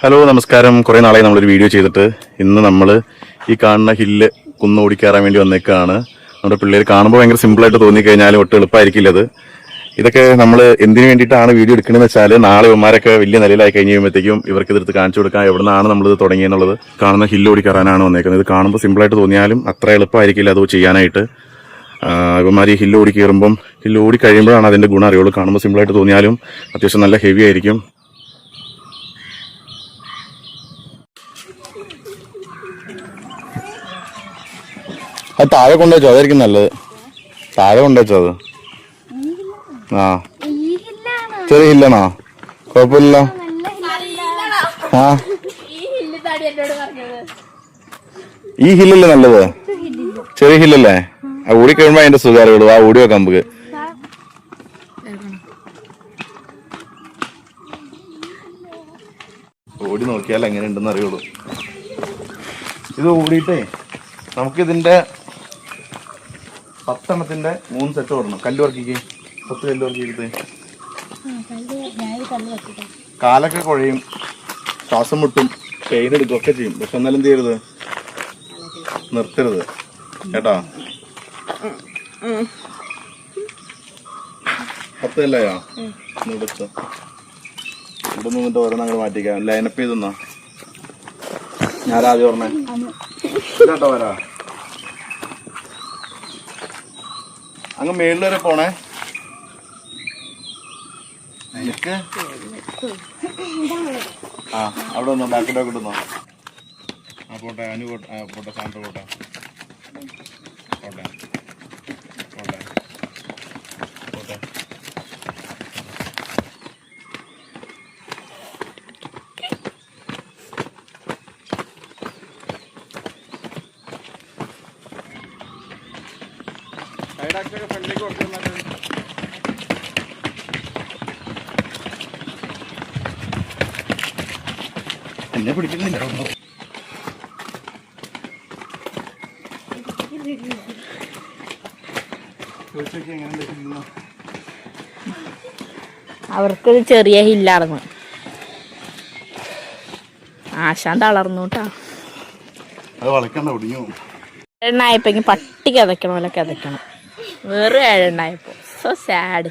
Hello നമസ്കാരം. കുറേ നാളായി നമ്മളൊരു വീഡിയോ ചെയ്തിട്ട്. ഇന്ന് നമ്മൾ ഈ കാണുന്ന ഹില്ല് കുന്ന് ഓടിക്കയറാൻ വേണ്ടി വന്നേക്കാണ്. നമ്മുടെ പിള്ളേർ കാണുമ്പോൾ ഭയങ്കര സിമ്പിളായിട്ട് തോന്നിക്കഴിഞ്ഞാലും ഒട്ടും എളുപ്പമായിരിക്കില്ല അത്. ഇതൊക്കെ നമ്മൾ എന്തിനു വേണ്ടിയിട്ടാണ് വീഡിയോ എടുക്കണമെന്ന് വെച്ചാൽ നാളെ ഇവന്മാരൊക്കെ വലിയ നിലയിലായി കഴിഞ്ഞ് കഴിയുമ്പോഴത്തേക്കും ഇവർക്ക് ഇതെടുത്ത് കാണിച്ചു കൊടുക്കാൻ എവിടെ നിന്നാണ് നമ്മളിത് തുടങ്ങിയെന്നുള്ളത്. കാണുന്ന ഹില്ല് ഓടിക്കയറാനാണ് വന്നേക്കുന്നത്. ഇത് കാണുമ്പോൾ സിമ്പിളായിട്ട് തോന്നിയാലും അത്ര എളുപ്പമായിരിക്കില്ല അത് ചെയ്യാനായിട്ട്. ഇവന്മാർ ഈ ഹില്ല് ഓടി കയറുമ്പം ഹില്ല് ഓടി കഴിയുമ്പോഴാണ് അതിൻ്റെ ഗുണം അറിയുള്ളൂ. കാണുമ്പോൾ സിമ്പിളായിട്ട് തോന്നിയാലും അത്യാവശ്യം നല്ല ഹെവി ആയിരിക്കും. അത് താഴെ കൊണ്ടുവച്ചോ, അതായിരിക്കും നല്ലത്. താഴെ കൊണ്ടുവച്ചോ അത്. ആ ചെറിയ ഹില്ലാണോ? കുഴപ്പമില്ല. ആ ഈ ഹില്ലല്ലേ നല്ലത്? ചെറിയ ഹില്ലല്ലേ? ആ ഓടി കഴിയുമ്പോ അതിന്റെ സുഖം അറിയുള്ളൂ. ആ ഓടി വെക്കാം നമുക്ക്. ഓടി നോക്കിയാൽ എങ്ങനെ ഉണ്ടെന്ന് അറിയുള്ളൂ. ഇത് ഓടിയിട്ടേ നമുക്കിതിന്റെ 10 എണ്ണത്തിന്റെ 3 സെറ്റ് ഓടണം. കല്ല് വർക്കിക്ക് 10 കല്ല് വർക്കിയെടുത്ത് കാലൊക്കെ കുഴയും, ശ്വാസം മുട്ടും, പെയിൻ എടുക്കും, ഒക്കെ ചെയ്യും. പക്ഷെ എന്നാലും എന്ത് ചെയ്യരുത്, നിർത്തരുത് കേട്ടോ. 10 കല്ലയോ? എടുത്ത് ഇവിടെ നിന്നിട്ട് ഓരോന്ന് അങ്ങോട്ട് മാറ്റിക്കാം. ലൈനപ്പ് ചെയ്തെന്നാ ഞാനാദ്യം പറഞ്ഞേ കേട്ടോ. വരാ അങ്ങ് മേളിൽ വരെ പോണേ. എനിക്ക് ആ അവിടെ വന്നോ, ബാക്കിലോട്ട് ഇട്ടുന്നോ. ആ പോട്ടെ, അനു പോട്ടെ, പോട്ടെ, സാൻഡ്ര പോട്ടെ, പോട്ടെ, പോട്ടെ, പോട്ടെ. സൈഡാക്ടൊക്കെ ഫ്രണ്ടിലേക്ക് കൊടുക്കുന്ന എന്നെ പിടിക്കുന്നില്ല. അവർക്കൊരു ചെറിയ ഹില്ലാർന്നു. ആശാൻ തളർന്നു കേട്ടാ. എണ്ണായപ്പോ പട്ടി കതയ്ക്കണ പോലെ കതയ്ക്കണം. വേറെ 7 എണ്ണായപ്പോ സോ സാഡ്.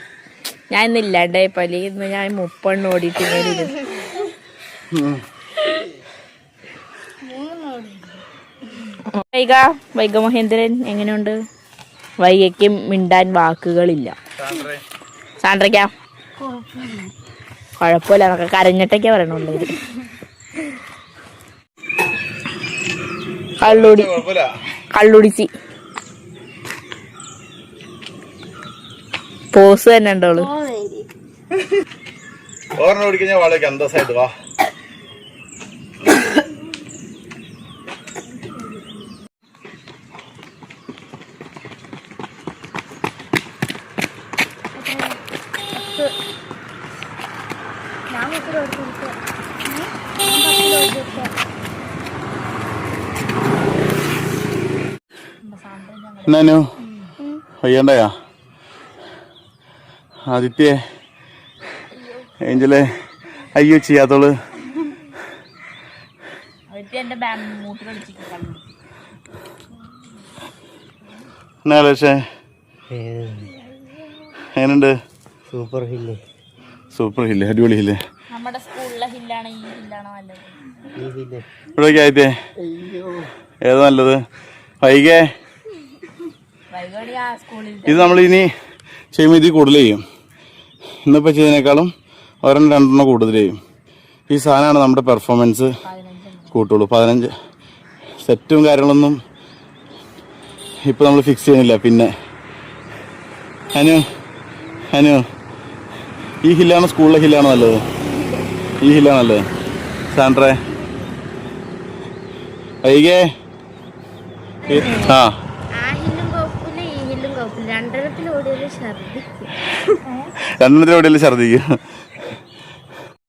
ഞാൻ ഇന്ന് ഇല്ലാണ്ടായപ്പോ, അല്ലെങ്കിൽ ഇന്ന് ഞാൻ 30 എണ്ണം ഓടിയിട്ട് ഇങ്ങനെ ഇരുന്നു. വൈഗ മഹേന്ദ്രൻ എങ്ങനെയുണ്ട്? വൈഗയ്ക്ക് മിണ്ടാൻ വാക്കുകളില്ല. സാൻഡ്രയ്ക്കാ കുഴപ്പമില്ല, എന്നൊക്കെ കരഞ്ഞിട്ടൊക്കെ പറയണുള്ളൂ. കള്ളുടിച്ച് പോസ് തന്നെ ഉണ്ടോളൂ. അന്തസ്സായിട്ട് വാ. എന്നാനു വയ്യണ്ടയാ? ആദിത്യ, ഏഞ്ചലെ, അയ്യോ ചെയ്യാത്തോള്. എന്നാ പക്ഷേ എങ്ങനുണ്ട്? സൂപ്പർ ഹില്ല്, സൂപ്പർ ഹില്ല്, അടിപൊളി ഹില്ല്. നമ്മുടെ സ്കൂളിലെ ഹില്ലാണ് ഈ ഹില്ലാണ് നല്ലത്. ഇവിടേക്ക് ആയിത്തേ ഏതാ നല്ലത്? വൈകേ ഇത് നമ്മളിനി ചെയ്യുമ്പോൾ ഇതിൽ കൂടുതൽ ചെയ്യും. ഇന്നിപ്പോൾ ചെയ്തതിനേക്കാളും 1-2 കൂടുതൽ ചെയ്യും. ഈ സാധനമാണ് നമ്മുടെ പെർഫോമൻസ് കൂട്ടുള്ളൂ. 15 സെറ്റും കാര്യങ്ങളൊന്നും ഇപ്പം നമ്മൾ ഫിക്സ് ചെയ്യുന്നില്ല. പിന്നെ അനു ഈ ഹില്ലാണ് സ്കൂളിലെ ഹില്ലാണ് നല്ലത്? ഈ ഹില്ലാണ് നല്ലത്? സാൻഡ്രേ വൈകേ ആ രണ്ടെണ്ണത്തിൽ ഓടിയാലും ഛർദിക്കും.